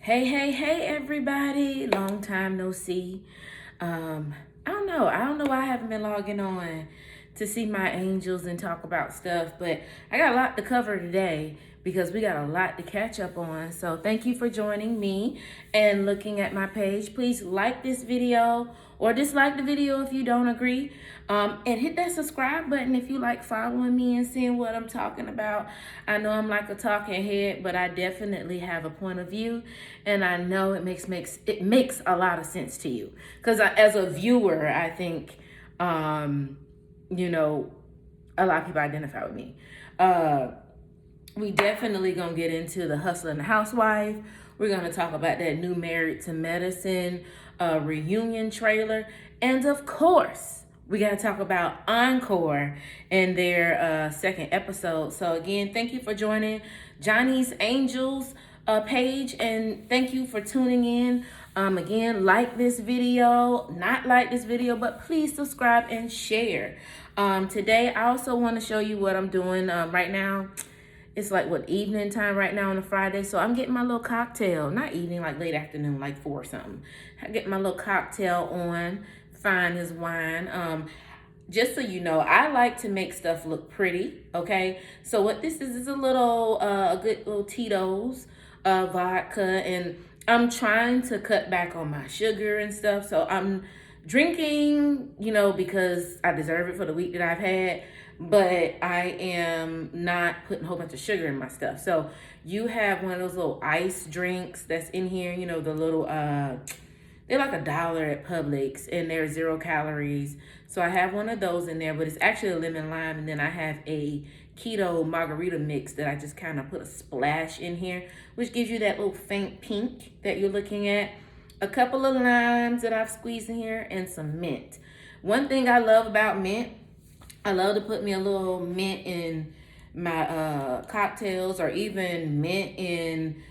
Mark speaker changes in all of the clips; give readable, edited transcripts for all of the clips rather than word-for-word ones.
Speaker 1: Hey, everybody. Long time no see. I don't know. I don't know why I haven't been logging on to see my angels and talk about stuff, but I got a lot to cover today because we got a lot to catch up on. So thank you for joining me and looking at my page. Please like this video or dislike the video if you don't agree. And hit that subscribe button if you like following me and seeing what I'm talking about. I know I'm like a talking head, but I definitely have a point of view, and I know it makes a lot of sense to you. Because as a viewer, I think, you know, a lot of people identify with me. We definitely gonna get into the hustle and the housewife. We're gonna talk about that new Married to Medicine reunion trailer, and of course, we got to talk about Encore and their second episode. So again, thank you for joining Johnny's Angels page, and thank you for tuning in. Again, like this video, not like this video, but please subscribe and share. Today, I also want to show you what I'm doing right now. It's like evening time right now on a Friday. So I'm getting my little cocktail, not evening, like late afternoon, like 4 or something. I get my little cocktail on, fine as wine. Just so you know, I like to make stuff look pretty, okay? So what this is a little, a good little Tito's vodka, and I'm trying to cut back on my sugar and stuff. So I'm drinking, because I deserve it for the week that I've had, but I am not putting a whole bunch of sugar in my stuff. So you have one of those little ice drinks that's in here, the little, they're like $1 at Publix, and they're 0 calories. So I have one of those in there, but it's actually a lemon lime. And then I have a keto margarita mix that I just kind of put a splash in here, which gives you that little faint pink that you're looking at. A couple of limes that I've squeezed in here, and some mint. One thing I love about mint, I love to put me a little mint in my cocktails, or even mint in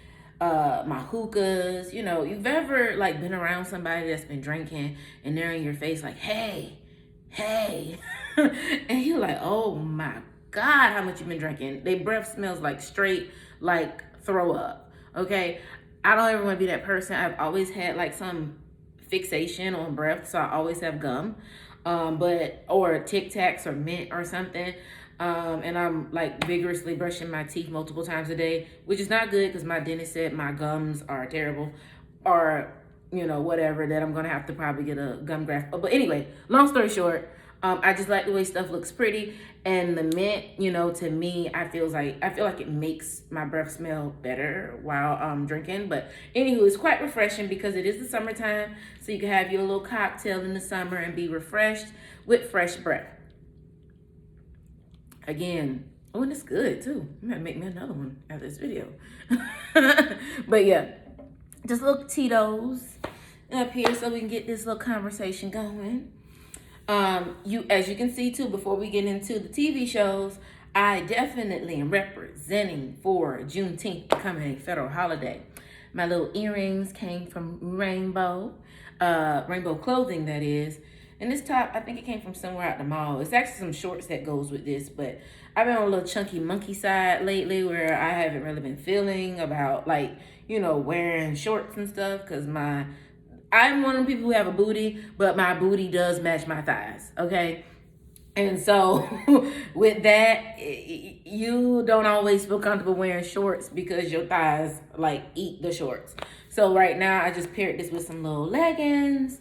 Speaker 1: my hookahs. You've ever been around somebody that's been drinking and they're in your face like, hey, and you're like, oh my God, how much you've been drinking. Their breath smells like straight, throw up, okay? I don't ever want to be that person. I've always had some fixation on breath, so I always have gum, or Tic Tacs or mint or something. And I'm vigorously brushing my teeth multiple times a day, which is not good because my dentist said my gums are terrible, or whatever, that I'm gonna have to probably get a gum graft. But anyway, long story short, I just like the way stuff looks pretty, and the mint, to me, I feel like it makes my breath smell better while I'm drinking. But anywho, it's quite refreshing because it is the summertime, so you can have your little cocktail in the summer and be refreshed with fresh breath. Again, and it's good too. I'm gonna make me another one after this video. But yeah, just little Tito's up here so we can get this little conversation going. As you can see too, before we get into the TV shows, I definitely am representing for Juneteenth becoming a federal holiday. My little earrings came from Rainbow clothing, that is. And this top, I think it came from somewhere at the mall. It's actually some shorts that goes with this, but I've been on a little chunky monkey side lately where I haven't really been feeling about wearing shorts and stuff, because I'm one of the people who have a booty, but my booty does match my thighs, okay? And so with that, you don't always feel comfortable wearing shorts because your thighs eat the shorts. So right now I just paired this with some little leggings,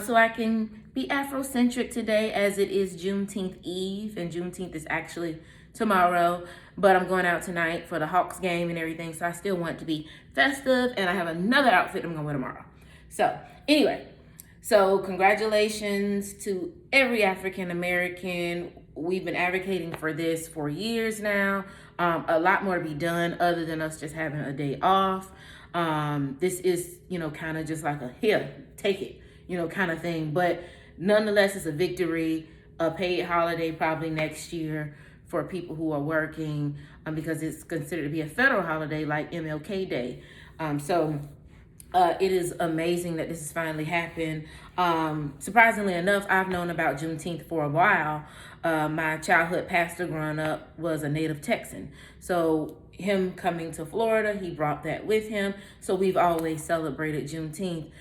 Speaker 1: so I can be Afrocentric today, as it is Juneteenth Eve, and Juneteenth is actually tomorrow, but I'm going out tonight for the Hawks game and everything, so I still want to be festive, and I have another outfit I'm gonna wear tomorrow. So anyway, congratulations to every African American. We've been advocating for this for years now. A lot more to be done other than us just having a day off. This is, kind of just like a here, take it, kind of thing. But nonetheless, it's a victory, a paid holiday probably next year for people who are working, because it's considered to be a federal holiday like MLK Day. It is amazing that this has finally happened. Surprisingly enough, I've known about Juneteenth for a while. My childhood pastor growing up was a native Texan. So him coming to Florida, he brought that with him. So we've always celebrated Juneteenth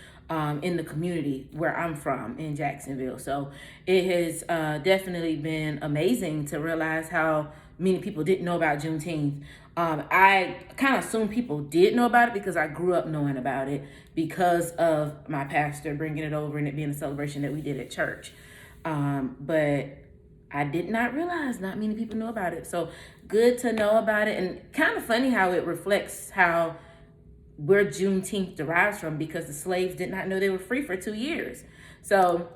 Speaker 1: in the community where I'm from in Jacksonville. So it has definitely been amazing to realize how many people didn't know about Juneteenth. I kind of assumed people did know about it because I grew up knowing about it because of my pastor bringing it over and it being a celebration that we did at church. But I did not realize not many people know about it. So good to know about it, and kind of funny how it reflects how where Juneteenth derives from, because the slaves did not know they were free for 2 years. So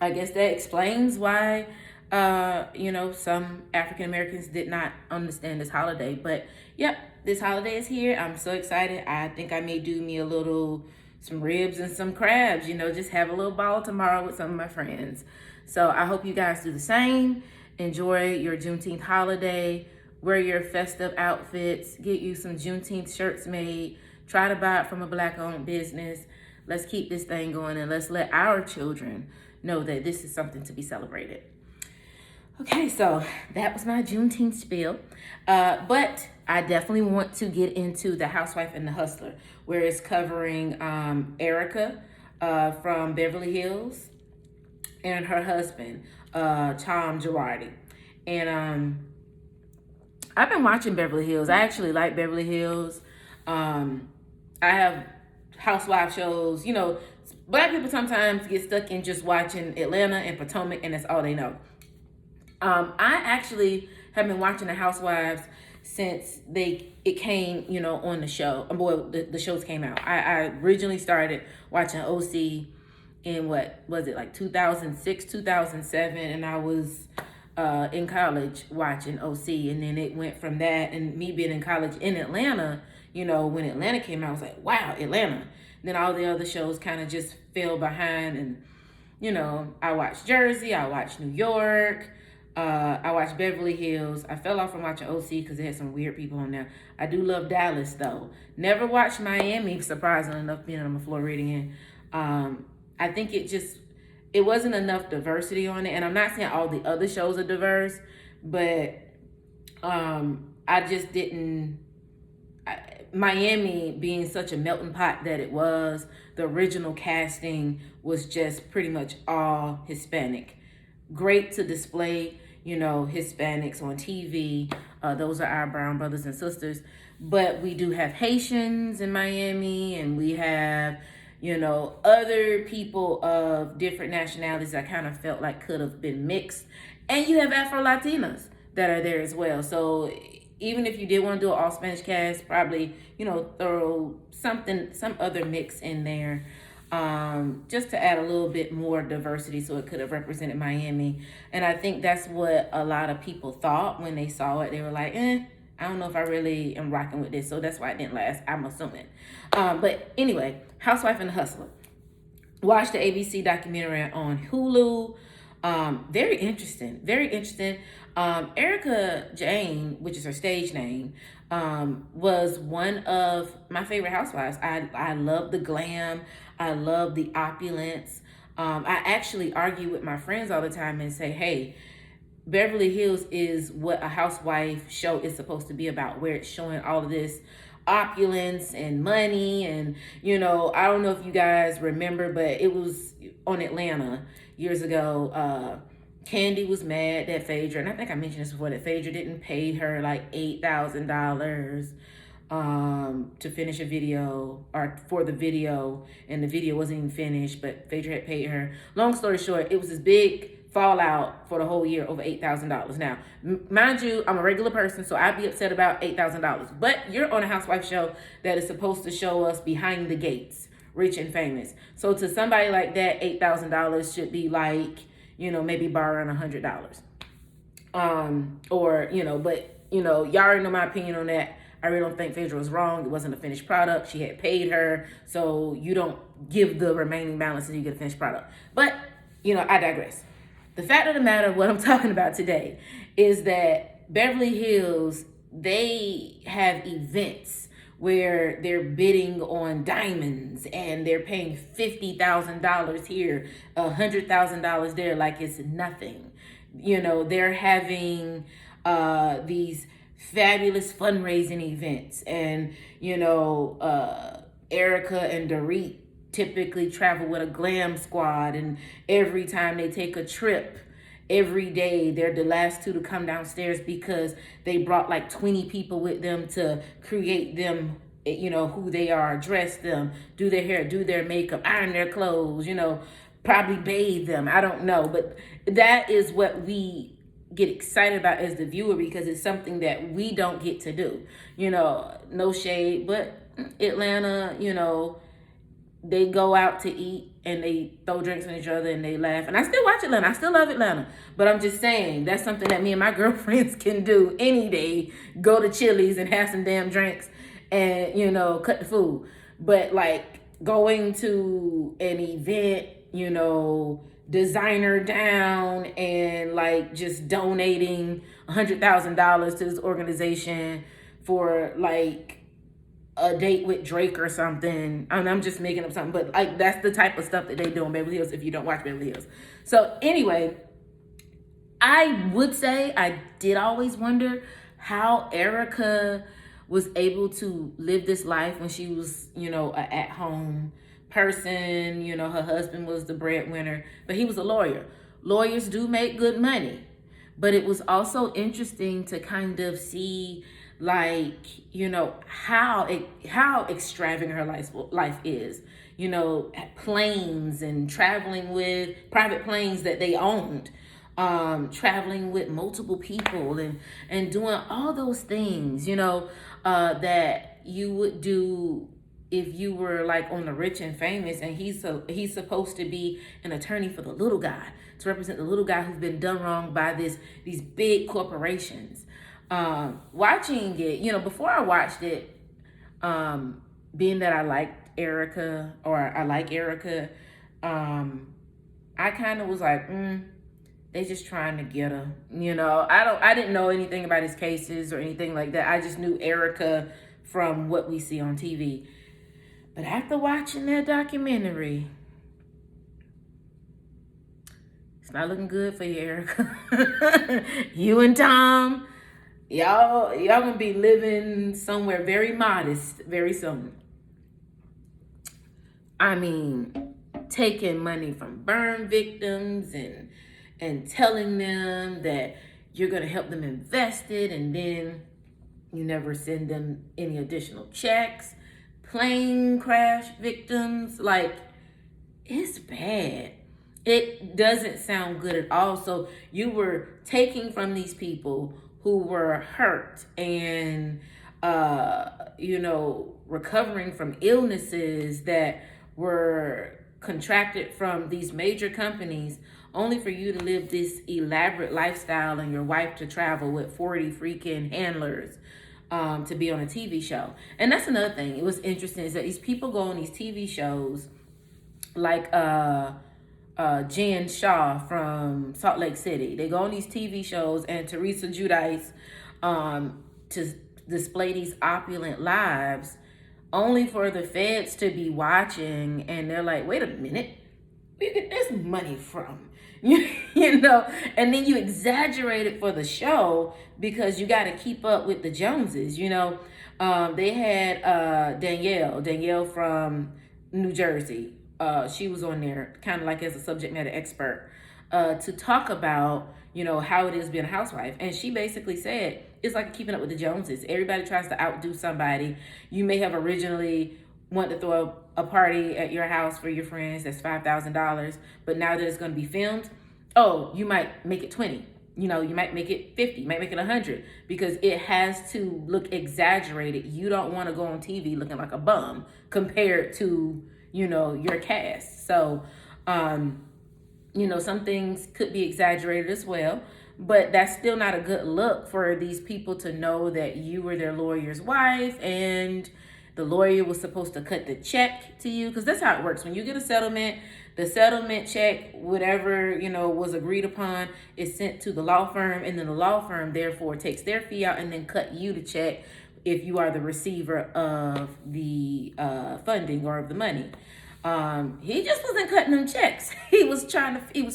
Speaker 1: I guess that explains why some African Americans did not understand this holiday. But yep, this holiday is here. I'm so excited. I think I may do me some ribs and some crabs, just have a little ball tomorrow with some of my friends. So I hope you guys do the same. Enjoy your Juneteenth holiday. Wear your festive outfits. Get you some Juneteenth shirts made. Try to buy it from a Black-owned business. Let's keep this thing going, and let's let our children know that this is something to be celebrated. Okay, so that was my Juneteenth spiel. But I definitely want to get into The Housewife and the Hustler, where it's covering Erica from Beverly Hills and her husband, Tom Girardi. And I've been watching Beverly Hills. I actually like Beverly Hills. I have housewife shows. Black people sometimes get stuck in just watching Atlanta and Potomac, and that's all they know. I actually have been watching the Housewives since it came, on the show. The shows came out. I originally started watching OC in what was it, like 2006, 2007, and I was in college watching OC, and then it went from that, and me being in college in Atlanta, when Atlanta came out, I was like, wow, Atlanta. And then all the other shows kind of just fell behind, and I watched Jersey, I watched New York, I watched Beverly Hills. I fell off from watching OC because it had some weird people on there. I do love Dallas though. Never watched Miami, surprisingly enough, being I'm a Floridian. I think it wasn't enough diversity on it. And I'm not saying all the other shows are diverse, but I just didn't. Miami being such a melting pot that it was, the original casting was just pretty much all Hispanic. Great to display, Hispanics on TV. Those are our brown brothers and sisters. But we do have Haitians in Miami, and we have, other people of different nationalities I kind of felt like could have been mixed. And you have Afro-Latinas that are there as well. So even if you did want to do an all-Spanish cast, probably, throw some other mix in there. Just to add a little bit more diversity so it could have represented Miami. And I think that's what a lot of people thought when they saw it. They were like, I don't know if I really am rocking with this. So that's why it didn't last, I'm assuming. But anyway, Housewife and the Hustler. Watched the ABC documentary on Hulu. Very interesting. Very interesting. Erica Jane, which is her stage name, was one of my favorite housewives. I love the glam. I love the opulence. I actually argue with my friends all the time and say, hey, Beverly Hills is what a housewife show is supposed to be about, where it's showing all of this opulence and money. And, I don't know if you guys remember, but it was on Atlanta years ago. Candy was mad that Phaedra, and I think I mentioned this before, that Phaedra didn't pay her like $8,000 to finish a video, or for the video, and the video wasn't even finished, but Phaedra had paid her. Long story short, it was this big fallout for the whole year over $8,000. Now, mind you, I'm a regular person, so I'd be upset about $8,000, but you're on a housewife show that is supposed to show us behind the gates, rich and famous. So to somebody like that, $8,000 should be like, maybe borrowing $100. But y'all already know my opinion on that. I really don't think Phaedra was wrong. It wasn't a finished product. She had paid her, so you don't give the remaining balance and you get a finished product. But, I digress. The fact of the matter, what I'm talking about today, is that Beverly Hills, they have events where they're bidding on diamonds and they're paying $50,000 here, $100,000 there, like it's nothing. They're having these fabulous fundraising events. And, Erica and Dorit typically travel with a glam squad. And every time they take a trip, every day they're the last two to come downstairs because they brought like 20 people with them to create them, who they are, dress them, do their hair, do their makeup, iron their clothes, probably bathe them. I don't know. But that is what we get excited about as the viewer, because it's something that we don't get to do. No shade, but Atlanta, they go out to eat and they throw drinks on each other and they laugh. And I still watch Atlanta. I still love Atlanta. But I'm just saying, that's something that me and my girlfriends can do any day. Go to Chili's and have some damn drinks and, cut the food. But like going to an event, designer down and like just donating $100,000 to this organization for like a date with Drake or something. I'm just making up something, but like that's the type of stuff that they do in Beverly Hills if you don't watch Beverly Hills. So anyway, I would say I did always wonder how Erica was able to live this life when she was, an at-home person. Her husband was the breadwinner, but he was a lawyer. Lawyers do make good money, but it was also interesting to kind of see like, how extravagant her life is, planes and traveling with private planes that they owned, traveling with multiple people and doing all those things, that you would do if you were like on The Rich and Famous. And he's supposed to be an attorney for the little guy, to represent the little guy who's been done wrong by these big corporations. Watching it, before I watched it, being that I like Erica, I kind of was like, they just trying to get her. I didn't know anything about his cases or anything like that. I just knew Erica from what we see on TV. But after watching that documentary, it's not looking good for you, Erica. You and Tom, y'all gonna be living somewhere very modest very soon. I mean, taking money from burn victims and telling them that you're gonna help them invest it, and then you never send them any additional checks. Plane crash victims, like, it's bad. It doesn't sound good at all. So you were taking from these people who were hurt and, recovering from illnesses that were contracted from these major companies, only for you to live this elaborate lifestyle and your wife to travel with 40 freaking handlers to be on a TV show. And that's another thing. It was interesting is that these people go on these TV shows like Jen Shaw from Salt Lake City. They go on these TV shows, and Teresa Giudice to display these opulent lives, only for the feds to be watching, and they're like, wait a minute, where you get this money from? And then you exaggerate it for the show because you got to keep up with the Joneses. They had Danielle from New Jersey. She was on there kind of like as a subject matter expert to talk about, how it is being a housewife. And she basically said, it's like keeping up with the Joneses. Everybody tries to outdo somebody. You may have originally want to throw a party at your house for your friends. That's $5,000. But now that it's going to be filmed, you might make it 20. You might make it 50, you might make it 100, because it has to look exaggerated. You don't want to go on TV looking like a bum compared to, your cast. So, some things could be exaggerated as well, but that's still not a good look for these people to know that you were their lawyer's wife and the lawyer was supposed to cut the check to you, because that's how it works. When you get a settlement, the settlement check, whatever, was agreed upon, is sent to the law firm, and then the law firm therefore takes their fee out and then cut you the check if you are the receiver of the funding or of the money. He just wasn't cutting them checks. He was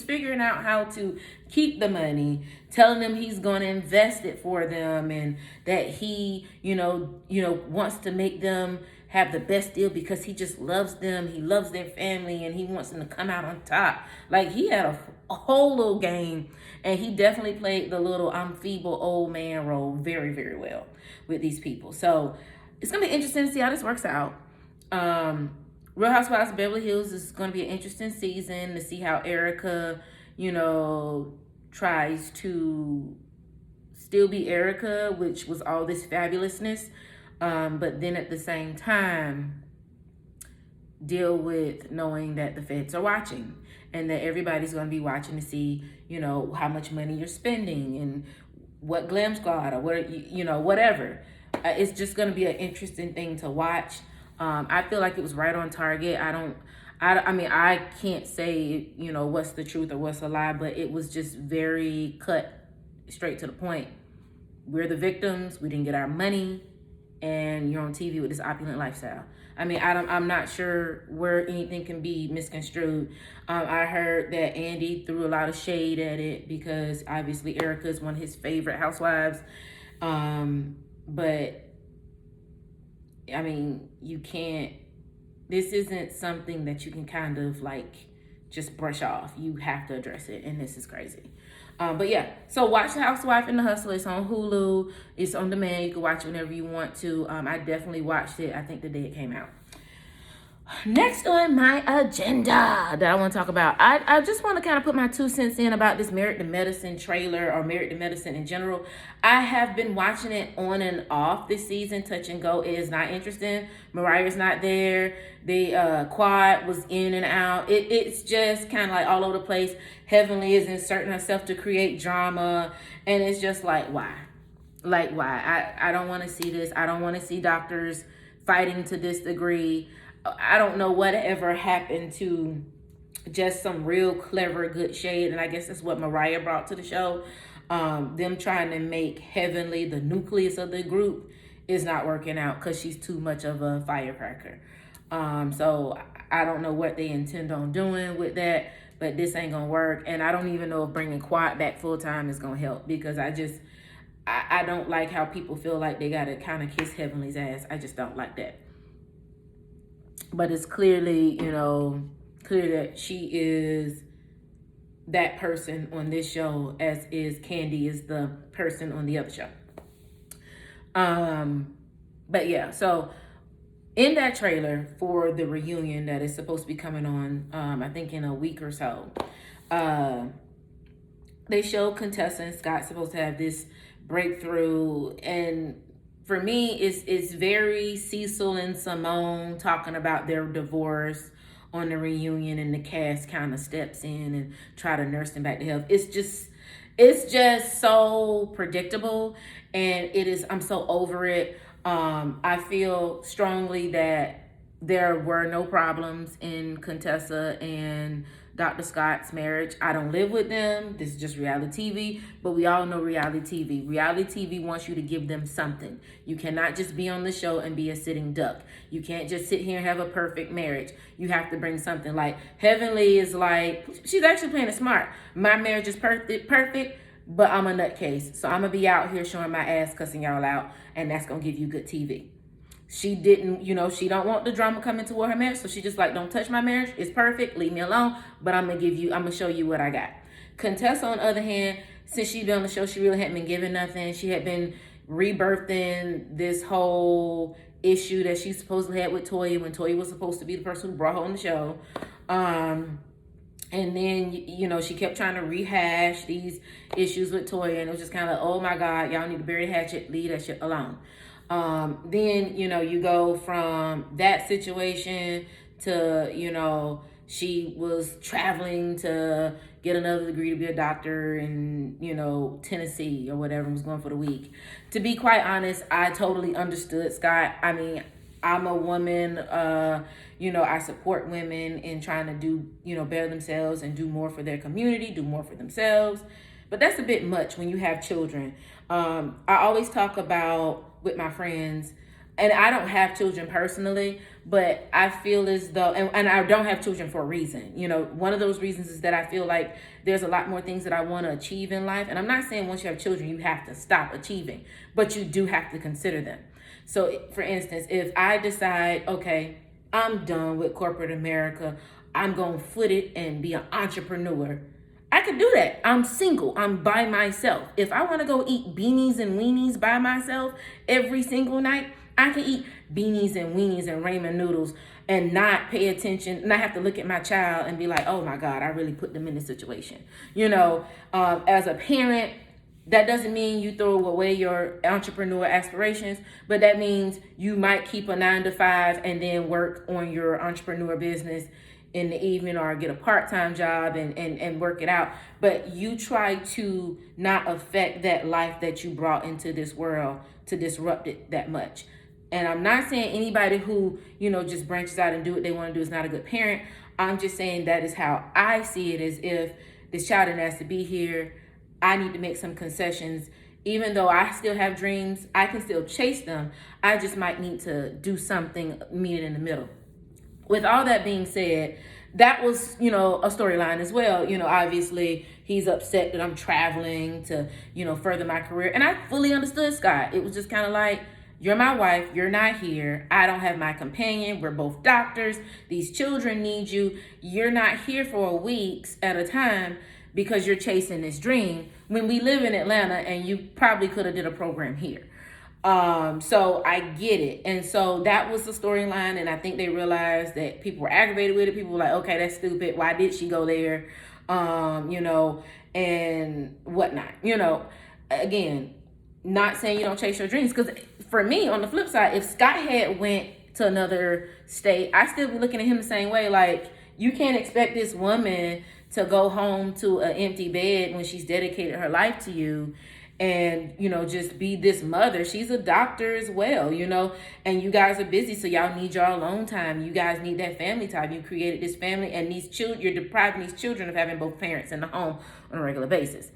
Speaker 1: figuring out how to keep the money, telling them he's going to invest it for them, and that he, wants to make them have the best deal because he just loves them. He loves their family, and he wants them to come out on top. Like, he had a whole little game, and he definitely played the little I'm feeble old man role very, very well with these people. So it's gonna be interesting to see how this works out. Real Housewives of Beverly Hills is going to be an interesting season to see how Erica, tries to still be Erica, which was all this fabulousness, but then at the same time deal with knowing that the feds are watching and that everybody's going to be watching to see, how much money you're spending and what glam squad or what, whatever. It's just going to be an interesting thing to watch. I feel like it was right on target. I can't say, what's the truth or what's a lie, but it was just very cut straight to the point. We're the victims. We didn't get our money, and you're on TV with this opulent lifestyle. I'm not sure where anything can be misconstrued. I heard that Andy threw a lot of shade at it because obviously Erica is one of his favorite housewives. But you can't, this isn't something that you can kind of just brush off. You have to address it, and this is crazy. But yeah, so watch The Housewife and the Hustler. It's on Hulu. It's on demand. You can watch it whenever you want to. I definitely watched it, I think the day it came out. Next on my agenda that I want to talk about, I just want to kind of put my 2 cents in about this Married to Medicine trailer, or Married to Medicine in general. I have been watching it on and off this season. Touch and go is not interesting. Mariah's not there. The quad was in and out. It's just kind of like all over the place. Heavenly is inserting herself to create drama, and it's just like, why? Why? I don't want to see this. I don't want to see doctors fighting to this degree. I don't know whatever happened to just some real clever, good shade. And I guess that's what Mariah brought to the show. Them trying to make Heavenly the nucleus of the group is not working out because she's too much of a firecracker. So I don't know what they intend on doing with that, but this ain't going to work. And I don't even know if bringing Quad back full time is going to help, because I don't like how people feel like they got to kind of kiss Heavenly's ass. I just don't like that. But it's clearly, clear that she is that person on this show, as is Candy is the person on the other show. But yeah, so in that trailer for the reunion that is supposed to be coming on, I think in a week or so, they show Contessa and Scott supposed to have this breakthrough, and for me, it's very Cecil and Simone talking about their divorce on the reunion, and the cast kind of steps in and try to nurse them back to health. It's just so predictable, and I'm so over it. I feel strongly that there were no problems in Contessa and Dr. Scott's marriage. I don't live with them. This is just reality TV, but we all know reality TV. Reality TV wants you to give them something. You cannot just be on the show and be a sitting duck. You can't just sit here and have a perfect marriage. You have to bring something. Like Heavenly is like, she's actually playing it smart. My marriage is perfect, but I'm a nutcase. So I'm going to be out here showing my ass, cussing y'all out, and that's going to give you good TV. She didn't, she don't want the drama coming toward her marriage. So she just like, don't touch my marriage. It's perfect. Leave me alone. But I'm going to show you what I got. Contessa, on the other hand, since she'd been on the show, she really hadn't been giving nothing. She had been rebirthing this whole issue that she supposedly had with Toya, when Toya was supposed to be the person who brought her on the show. And then, she kept trying to rehash these issues with Toya. And it was just kind of like, oh my God, y'all need to bury the hatchet. Leave that shit alone. Then, you go from that situation to, she was traveling to get another degree to be a doctor in, Tennessee or whatever, was going for the week. To be quite honest, I totally understood Scott. I'm a woman, I support women in trying to do, better themselves and do more for their community, do more for themselves. But that's a bit much when you have children. I always talk about with my friends, and I don't have children personally, but I feel as though, and I don't have children for a reason. You know, one of those reasons is that I feel like there's a lot more things that I want to achieve in life. And I'm not saying once you have children, you have to stop achieving, but you do have to consider them. So for instance, if I decide, okay, I'm done with corporate America, I'm going to foot it and be an entrepreneur, I could do that. I'm single. I'm by myself. If I want to go eat beanies and weenies by myself every single night, I can eat beanies and weenies and ramen noodles and not pay attention, not have to look at my child and be like, oh my God, I really put them in this situation. You know, as a parent, that doesn't mean you throw away your entrepreneur aspirations, but that means you might keep a 9 to 5 and then work on your entrepreneur business in the evening, or get a part-time job and work it out. But you try to not affect that life that you brought into this world to disrupt it that much. And I'm not saying anybody who, you know, just branches out and do what they want to do is not a good parent. I'm just saying that is how I see it, as if this child has to be here. I need to make some concessions. Even though I still have dreams, I can still chase them. I just might need to do something, meet it in the middle. With all that being said, that was, you know, a storyline as well. You know, obviously he's upset that I'm traveling to, you know, further my career. And I fully understood Scott. It was just kind of like, you're my wife, you're not here. I don't have my companion. We're both doctors. These children need you. You're not here for weeks at a time because you're chasing this dream when we live in Atlanta and you probably could have did a program here. So I get it. And so that was the storyline. And I think they realized that people were aggravated with it. People were like, okay, that's stupid. Why did she go there? You know, and whatnot, you know, again, not saying you don't chase your dreams. Cause for me, on the flip side, if Scott had went to another state, I still be looking at him the same way. Like, you can't expect this woman to go home to an empty bed when she's dedicated her life to you and, you know, just be this mother. She's a doctor as well, you know, and you guys are busy, so y'all need your alone time. You guys need that family time. You created this family, and these children, you're depriving these children of having both parents in the home on a regular basis.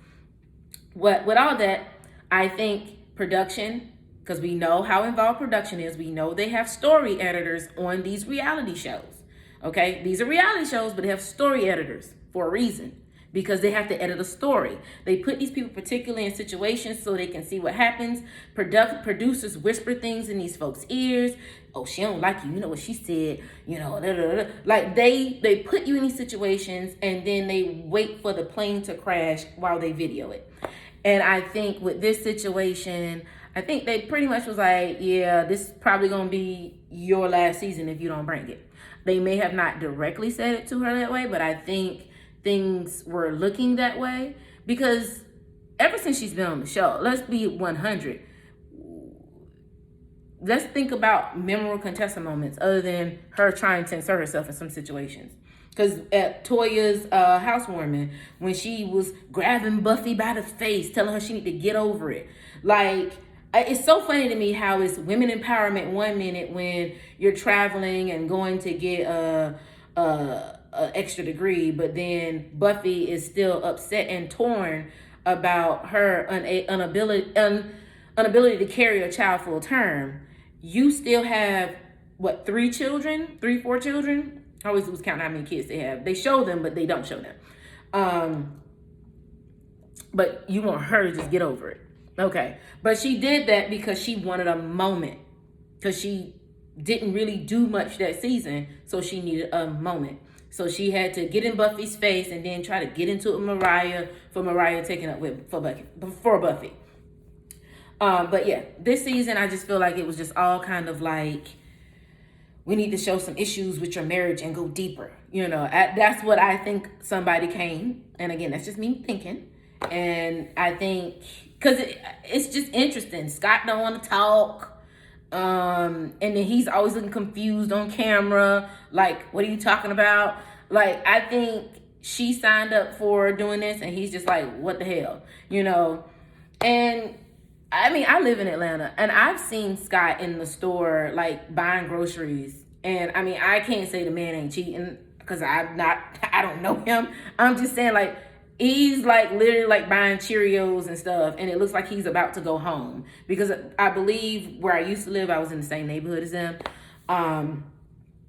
Speaker 1: With all that, I think production, because we know how involved production is, we know they have story editors on these reality shows, okay? These are reality shows, but they have story editors for a reason, because they have to edit a story. They put these people particularly in situations so they can see what happens. Producers whisper things in these folks' ears. Oh, she don't like you. You know what she said. You know, da, da, da. Like they put you in these situations and then they wait for the plane to crash while they video it. And I think with this situation, I think they pretty much was like, yeah, this is probably going to be your last season if you don't bring it. They may have not directly said it to her that way, but I think things were looking that way, because ever since she's been on the show, let's be 100. Let's think about memorable Contessa moments other than her trying to insert herself in some situations. Because at Toya's housewarming, when she was grabbing Buffy by the face, telling her she need to get over it. Like, it's so funny to me how it's women empowerment one minute when you're traveling and going to get a extra degree, but then Buffy is still upset and torn about her inability to carry a child full term. You still have, what, 4 children? I always lose count how many kids they have. They show them, but they don't show them. But you want her to just get over it. Okay. But she did that because she wanted a moment. Because she didn't really do much that season, so she needed a moment. So she had to get in Buffy's face and then try to get into it with Mariah, for Mariah taking up for Buffy. But yeah, this season I just feel like it was just all kind of like, we need to show some issues with your marriage and go deeper. You know, that's what I think somebody came. And again, that's just me thinking. And I think, because it's just interesting. Scott don't want to talk. And then he's always looking confused on camera. Like, what are you talking about? Like, I think she signed up for doing this and he's just like, what the hell? You know? And I mean, I live in Atlanta and I've seen Scott in the store, like buying groceries. And I mean, I can't say the man ain't cheating because I don't know him. I'm just saying, like, He's like literally like buying Cheerios and stuff, and it looks like he's about to go home, because I believe where I used to live, I was in the same neighborhood as them.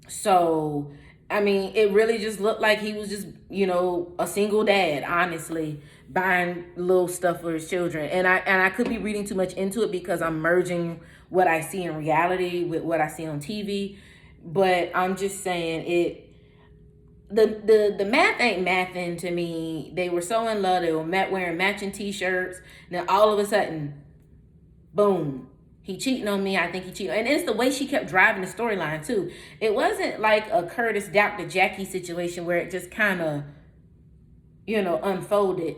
Speaker 1: So I mean, it really just looked like he was just, a single dad, honestly, buying little stuff for his children. And I could be reading too much into it because I'm merging what I see in reality with what I see on TV. But I'm just saying it. The math ain't mathing to me. They were so in love. They were wearing matching t-shirts. Then all of a sudden, boom, he cheating on me. I think he cheated. And it's the way she kept driving the storyline too. It wasn't like a Curtis Dr. Jackie situation where it just kind of, unfolded.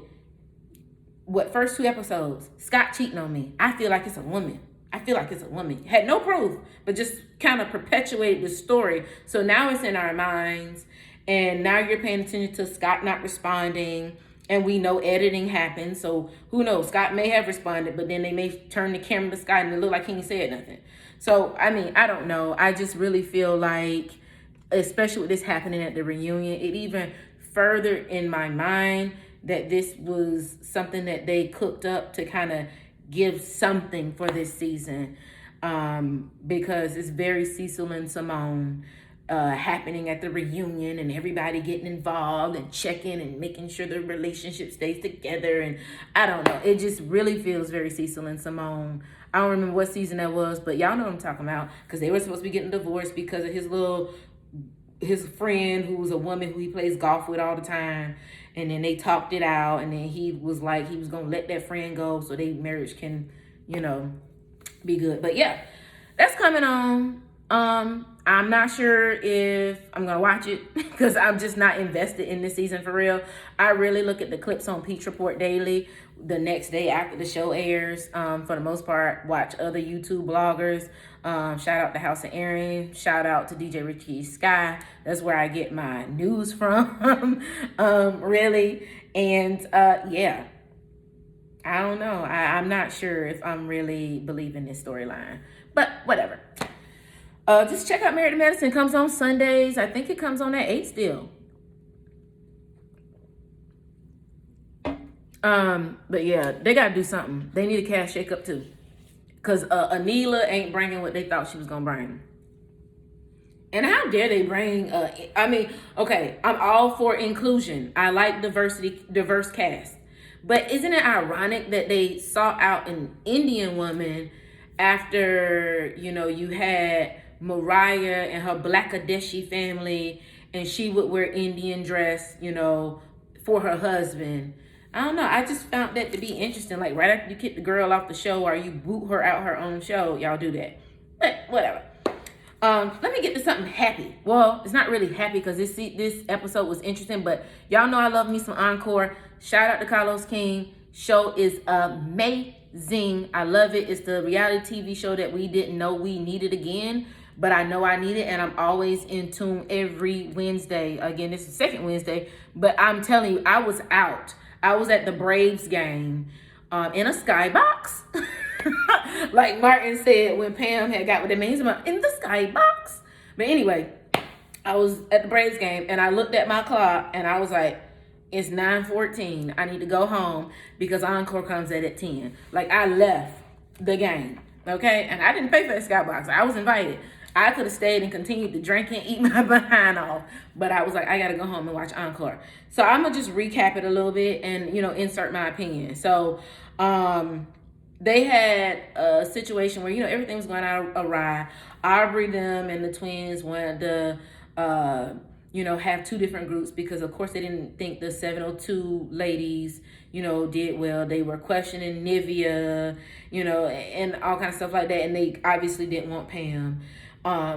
Speaker 1: What, first 2 episodes, Scott cheating on me. I feel like it's a woman. Had no proof, but just kind of perpetuated the story. So now it's in our minds. And now you're paying attention to Scott not responding. And we know editing happens. So who knows? Scott may have responded, but then they may turn the camera to Scott and it look like he ain't said nothing. So, I mean, I don't know. I just really feel like, especially with this happening at the reunion, it even further in my mind that this was something that they cooked up to kind of give something for this season. Because it's very Cecil and Simone happening at the reunion, and everybody getting involved and checking and making sure the relationship stays together. And I don't know, it just really feels very Cecil and Simone. I don't remember what season that was, but y'all know what I'm talking about, because they were supposed to be getting divorced because of his friend who was a woman who he plays golf with all the time. And then they talked it out, and then he was like he was gonna let that friend go so their marriage can, be good. But yeah, that's coming on. I'm not sure if I'm gonna watch it because I'm just not invested in this season for real. I really look at the clips on Peach Report Daily the next day after the show airs. For the most part, watch other YouTube bloggers. Shout out to House of Aaron. Shout out to DJ Richie Sky. That's where I get my news from. Really. And yeah, I don't know. I'm not sure if I'm really believing this storyline, but whatever. Just check out Married to Medicine. It comes on Sundays. I think it comes on at 8 still. But yeah, they gotta do something. They need a cash shake-up too. Because Anila ain't bringing what they thought she was gonna bring. And how dare they bring, okay, I'm all for inclusion. I like diverse cast. But isn't it ironic that they sought out an Indian woman after, you had Mariah and her Blackadeshi family, and she would wear Indian dress, for her husband. I don't know. I just found that to be interesting. Like right after you kick the girl off the show or you boot her out her own show, y'all do that. But whatever. Let me get to something happy. Well, it's not really happy because this episode was interesting, but y'all know I love me some Encore. Shout out to Carlos King. Show is amazing. I love it. It's the reality TV show that we didn't know we needed again, but I know I need it, and I'm always in tune every Wednesday. Again, this is the second Wednesday, but I'm telling you, I was out. I was at the Braves game in a skybox. Like Martin said when Pam had got with the means in the skybox. But anyway, I was at the Braves game, and I looked at my clock, and I was like, it's 9:14. I need to go home because Encore comes at 10. Like, I left the game, okay? And I didn't pay for the skybox. I was invited. I could have stayed and continued to drink and eat my behind off. But I was like, I got to go home and watch Encore. So I'm going to just recap it a little bit and, insert my opinion. So they had a situation where, everything was going awry. Aubrey, them, and the twins wanted to, have 2 different groups because, of course, they didn't think the 702 ladies, did well. They were questioning Nivea, and all kinds of stuff like that. And they obviously didn't want Pam.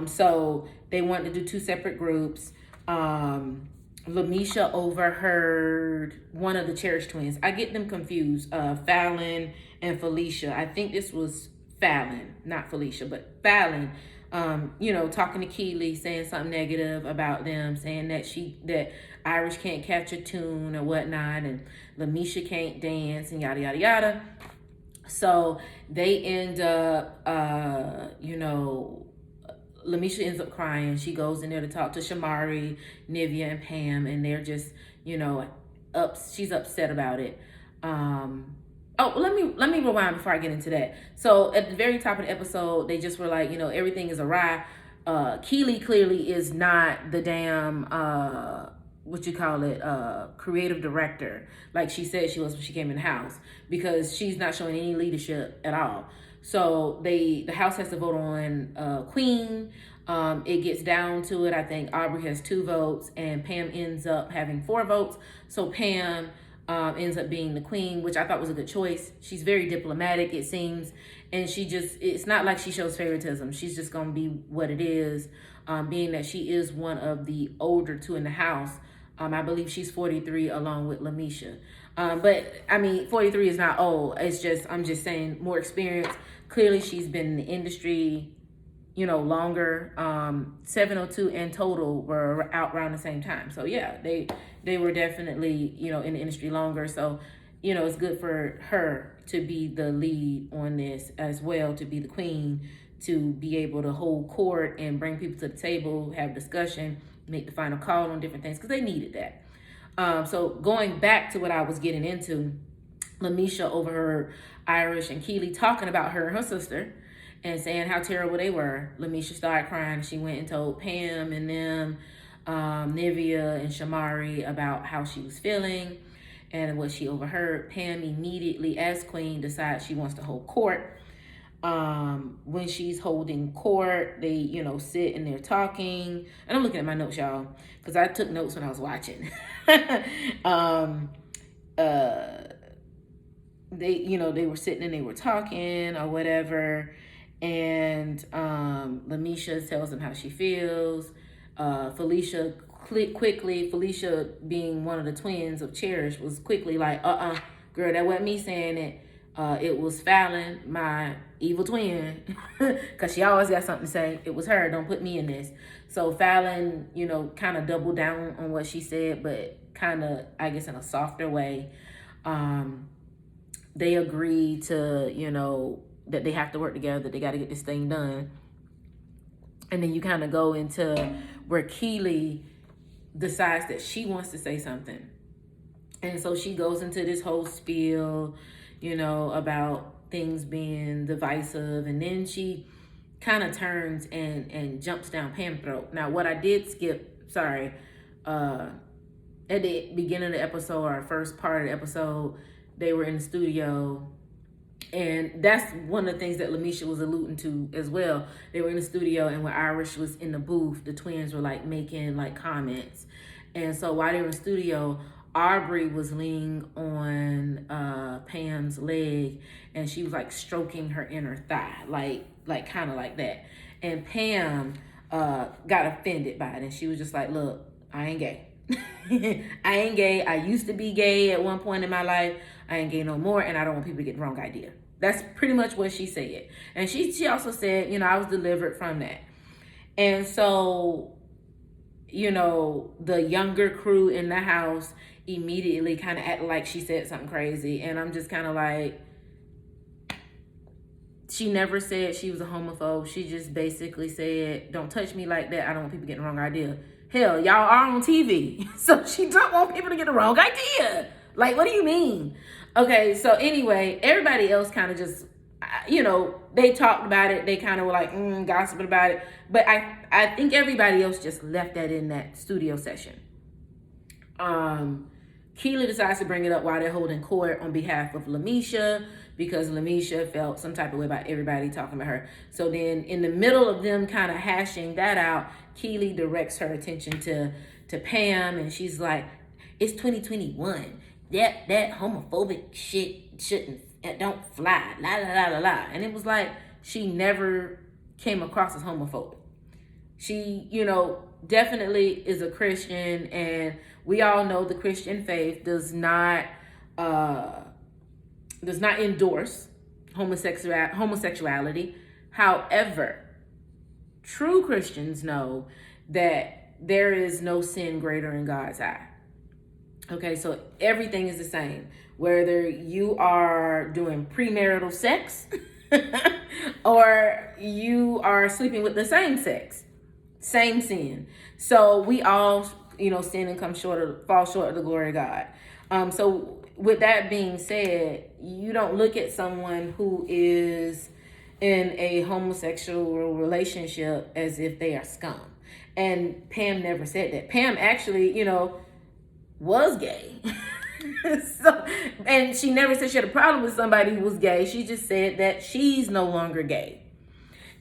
Speaker 1: So they wanted to do 2 separate groups. Lamisha overheard one of the Cherish twins. I get them confused. Fallon and Felicia. I think this was Fallon, not Felicia, but Fallon. Talking to Keely, saying something negative about them, saying that Irish can't catch a tune or whatnot, and Lamisha can't dance, and yada yada yada. So they end up, Lamisha ends up crying. She goes in there to talk to Shamari, Nivea, and Pam, and they're just, she's upset about it. Oh, let me rewind before I get into that. So at the very top of the episode, they just were like, everything is awry. Keely clearly is not the damn what you call it, creative director, like she said she was when she came in the house, because she's not showing any leadership at all. So the house has to vote on queen. It gets down to it. I think Aubrey has 2 votes and Pam ends up having 4 votes. So Pam ends up being the queen, which I thought was a good choice. She's very diplomatic, it seems, and it's not like she shows favoritism. She's just gonna be what it is, being that she is one of the older 2 in the house. I believe she's 43 along with Lamisha. But I mean, 43 is not old. I'm just saying more experience. Clearly she's been in the industry, longer. 702 in total were out around the same time. So yeah, they were definitely, in the industry longer. So, it's good for her to be the lead on this as well, to be the queen, to be able to hold court and bring people to the table, have discussion, make the final call on different things, because they needed that. So going back to what I was getting into, Lamisha overheard Irish and Keely talking about her and her sister and saying how terrible they were. Lamisha started crying. She went and told Pam and them, Nivea and Shamari, about how she was feeling and what she overheard. Pam immediately, as queen, decides she wants to hold court. When she's holding court, they, sit and they're talking. And I'm looking at my notes, y'all, because I took notes when I was watching. They were sitting and they were talking or whatever. And Lamisha tells them how she feels. Felicia being one of the twins of Cherish, was quickly like, girl, that wasn't me saying it. It was Fallon, my evil twin, because she always got something to say. It was her. Don't put me in this. So Fallon, kind of doubled down on what she said, but kind of, I guess, in a softer way. They agreed to, that they have to work together. They got to get this thing done. And then you kind of go into where Keely decides that she wants to say something. And so she goes into this whole spiel, about things being divisive. And then she kind of turns and jumps down Pam's throat. Now, what I did skip, at the beginning of the episode, or first part of the episode, they were in the studio. And that's one of the things that Lamisha was alluding to as well. They were in the studio, and when Irish was in the booth, the twins were making comments. And so while they were in the studio, Aubrey was leaning on Pam's leg, and she was stroking her inner thigh, kind of like that. And Pam got offended by it, and she was just like, look, I ain't gay. I ain't gay. I used to be gay at one point in my life. I ain't gay no more, and I don't want people to get the wrong idea. That's pretty much what she said. And she also said, I was delivered from that. And so, the younger crew in the house immediately kind of acted like she said something crazy. And I'm just kind of like, she never said she was a homophobe. She just basically said, don't touch me like that. I don't want people to get the wrong idea. Hell, y'all are on TV. So she don't want people to get the wrong idea. What do you mean? Okay, so anyway, everybody else kind of just, they talked about it. They kind of were gossiping about it. But I think everybody else just left that in that studio session. Keely decides to bring it up while they're holding court on behalf of Lamisha, because Lamisha felt some type of way about everybody talking about her. So then in the middle of them kind of hashing that out, Keely directs her attention to Pam, and she's like, it's 2021. That homophobic shit don't fly. La la la la la. And it was like she never came across as homophobic. She, definitely is a Christian, and we all know the Christian faith does not endorse homosexuality. However, true Christians know that there is no sin greater in God's eye. Okay, so everything is the same. Whether you are doing premarital sex or you are sleeping with the same sex, same sin. So we all, sin and fall short of the glory of God. So with that being said, you don't look at someone who is in a homosexual relationship as if they are scum. And Pam never said that. Pam actually, was gay. So, and she never said she had a problem with somebody who was gay. She just said that she's no longer gay.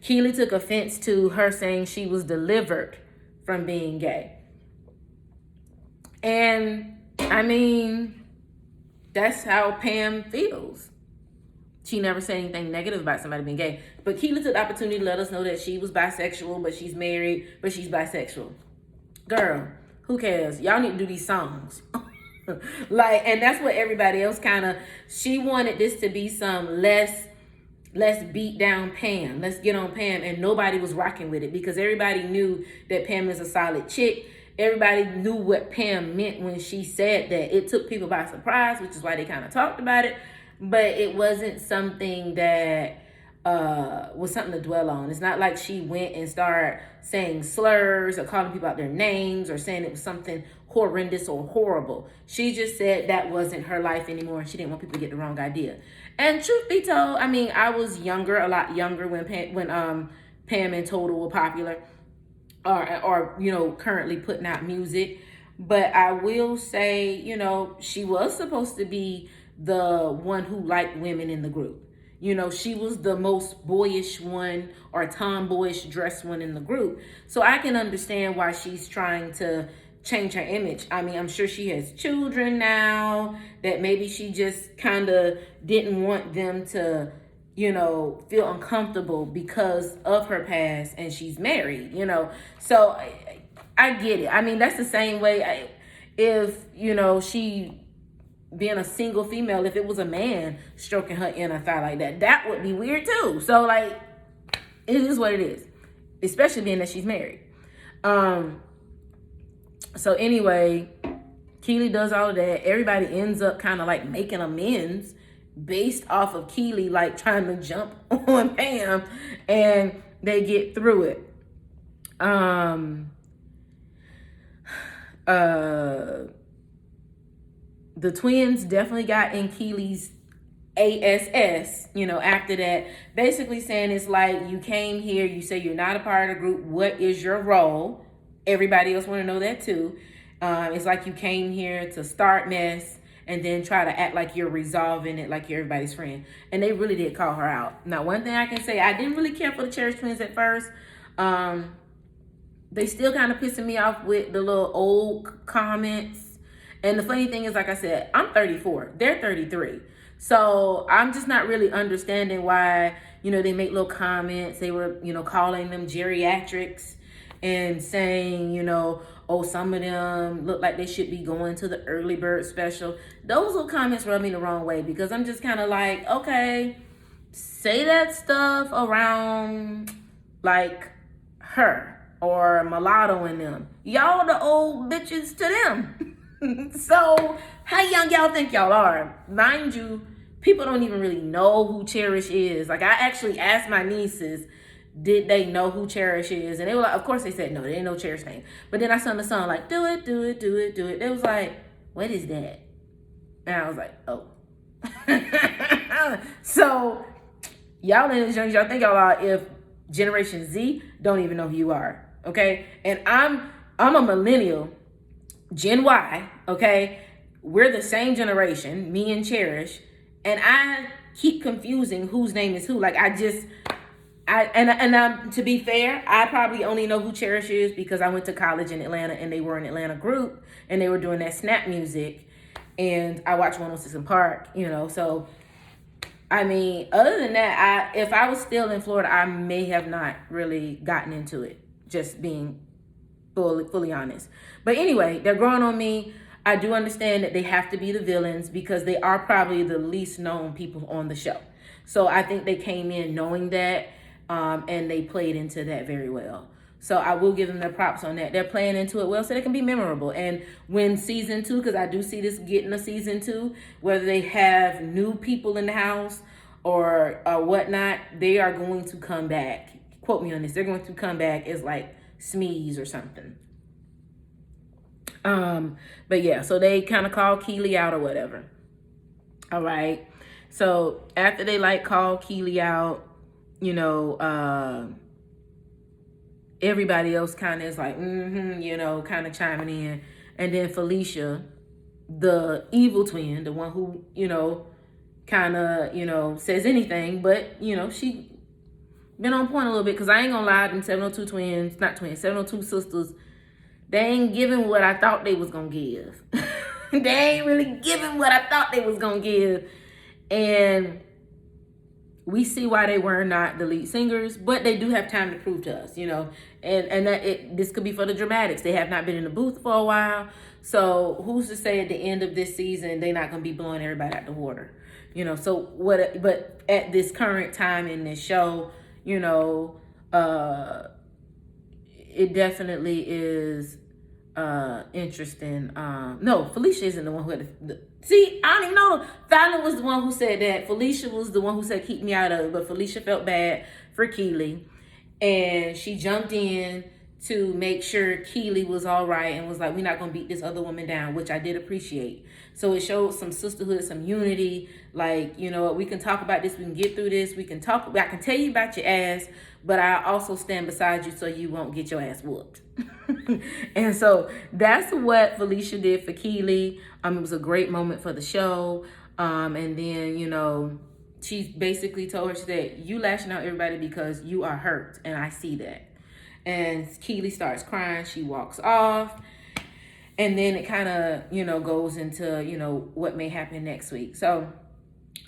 Speaker 1: Keely took offense to her saying she was delivered from being gay. And I mean, that's how Pam feels. She never said anything negative about somebody being gay. But Keely took the opportunity to let us know that she was bisexual, but she's married, but she's bisexual. Girl, who cares? Y'all need to do these songs. And that's what everybody else she wanted this to be some let's beat down Pam. Let's get on Pam. And nobody was rocking with it because everybody knew that Pam is a solid chick. Everybody knew what Pam meant when she said that. It took people by surprise, which is why they kind of talked about it. But it wasn't something that was something to dwell on. It's not like she went and started saying slurs or calling people out their names or saying it was something horrendous or horrible. She just said that wasn't her life anymore and she didn't want people to get the wrong idea. And truth be told, I mean, I was a lot younger when Pam and Total were popular or currently putting out music. But I will say, she was supposed to be the one who liked women in the group. She was the most boyish one or tomboyish dressed one in the group. So I can understand why she's trying to change her image. I mean, I'm sure she has children now that maybe she just kind of didn't want them to, feel uncomfortable because of her past and she's married, So I get it. I mean, that's the same way if, she being a single female, if it was a man stroking her inner thigh like that would be weird too. So it is what it is, especially being that she's married. So anyway, Keely does all of that. Everybody ends up kind of making amends based off of Keely trying to jump on Pam, and they get through it. The twins definitely got in Keely's ASS, after that, basically saying it's you came here, you say you're not a part of the group. What is your role? Everybody else want to know that too. It's you came here to start mess and then try to act like you're resolving it like you're everybody's friend. And they really did call her out. Now, one thing I can say, I didn't really care for the Cherish twins at first. They still kind of pissing me off with the little old comments. And the funny thing is, like I said, I'm 34. They're 33. So I'm just not really understanding why, they make little comments. They were, calling them geriatrics and saying, some of them look like they should be going to the early bird special. Those little comments rub me the wrong way because I'm just kind of okay, say that stuff around her or Mulatto and them. Y'all the old bitches to them. So how young y'all think y'all are? Mind you, people don't even really know who Cherish is. I actually asked my nieces, did they know who Cherish is? And they were of course they said no, they didn't know Cherish name. But then I sung the song do it, do it, do it, do it. They was what is that? And I was oh. So y'all ain't as young as y'all think y'all are if Generation Z don't even know who you are. Okay? And I'm a millennial. Gen Y, okay? We're the same generation, me and Cherish, and I keep confusing whose name is who. To be fair, I probably only know who Cherish is because I went to college in Atlanta and they were an Atlanta group and they were doing that snap music and I watched 106 in Park, so I mean, other than that, if I was still in Florida, I may have not really gotten into it, just being fully honest. But anyway, they're growing on me. I do understand that they have to be the villains because they are probably the least known people on the show. So I think they came in knowing that, and they played into that very well. So I will give them their props on that. They're playing into it well so they can be memorable. And when season 2, because I do see this getting a season 2, whether they have new people in the house or whatnot, they are going to come back. Quote me on this. They're going to come back as Smeeze or something. But yeah, so they kind of call Keely out or whatever. All right. So after they like call Keely out, you know, everybody else kind of is like, you know, kind of chiming in. And then Felicia, the evil twin, the one who, you know, kind of, you know, says anything, but, you know, she been on point a little bit, because I ain't gonna lie, them 702 twins, not twins, 702 sisters, they ain't giving what I thought they was gonna give. They ain't really giving what I thought they was gonna give. And we see why they were not the lead singers, but they do have time to prove to us, you know. And that this could be for the dramatics. They have not been in the booth for a while. So who's to say at the end of this season they're not gonna be blowing everybody out the water? You know, so what, but at this current time in this show, you know, it definitely is interesting. No, Felicia isn't the one who had see, I don't even know. Fallon was the one who said that. Felicia was the one who said keep me out of it, but Felicia felt bad for Keely, and she jumped in to make sure Keely was all right and was like, we're not gonna beat this other woman down, which I did appreciate. So it showed some sisterhood, some unity. Like, you know, we can talk about this, we can get through this, we can talk, I can tell you about your ass, but I also stand beside you so you won't get your ass whooped. And so that's what Felicia did for Keely. It was a great moment for the show. And then, you know, she basically told her, she said, you lashing out everybody because you are hurt, and I see that. And Keely starts crying, she walks off. And then it kind of, you know, goes into, you know, what may happen next week. So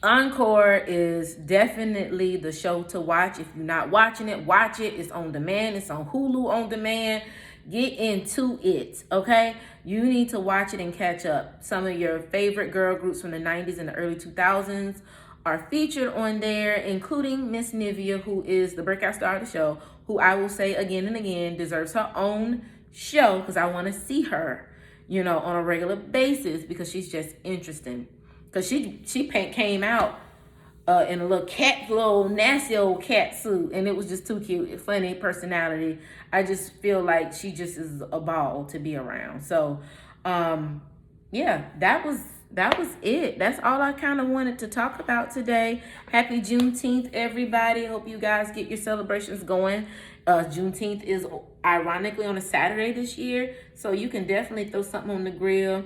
Speaker 1: Encore is definitely the show to watch. If you're not watching it, watch it. It's on demand. It's on Hulu on demand. Get into it, okay? You need to watch it and catch up. Some of your favorite girl groups from the 90s and the early 2000s are featured on there, including Miss Nivea, who is the breakout star of the show, who I will say again and again deserves her own show, because I want to see her, you know, on a regular basis, because she's just interesting. Because she came out in a little nasty old cat suit, and it was just too cute. Funny personality. I just feel like she just is a ball to be around. So yeah, that was it. That's all I kind of wanted to talk about today. Happy Juneteenth, everybody. Hope you guys get your celebrations going. Juneteenth is ironically on a Saturday this year, so you can definitely throw something on the grill.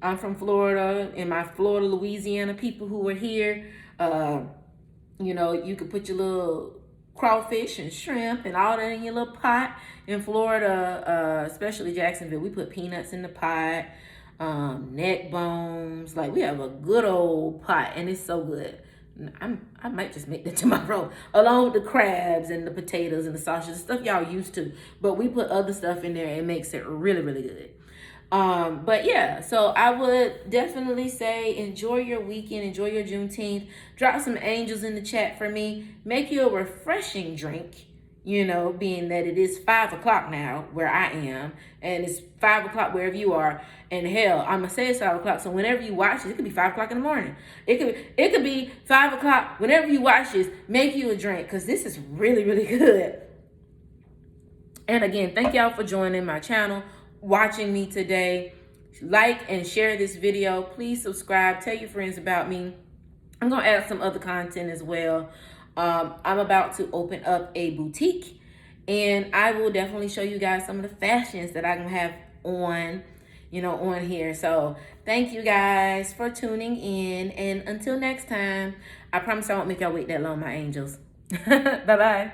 Speaker 1: I'm from Florida, and my Florida, Louisiana people who are here, you know, you could put your little crawfish and shrimp and all that in your little pot. In Florida, especially Jacksonville, we put peanuts in the pot, neck bones. Like, we have a good old pot, and it's so good. I might just make that tomorrow, along with the crabs and the potatoes and the sausages, stuff y'all used to. But we put other stuff in there, and it makes it really, really good. But yeah, so I would definitely say enjoy your weekend, enjoy your Juneteenth. Drop some angels in the chat for me. Make you a refreshing drink, you know, being that it is 5 o'clock now where I am, and it's 5 o'clock wherever you are. And hell, I'm gonna say it's 5 o'clock, so whenever you watch it could be 5 o'clock in the morning. It could be 5 o'clock whenever you watch this. Make you a drink, because this is really, really good. And again, thank y'all for joining my channel, watching me today. Like and share this video. Please subscribe. Tell your friends about me. I'm gonna add some other content as well. I'm about to open up a boutique, and I will definitely show you guys some of the fashions that I'm gonna have on, you know, on here. So thank you guys for tuning in, and until next time, I promise I won't make y'all wait that long, my angels. Bye bye.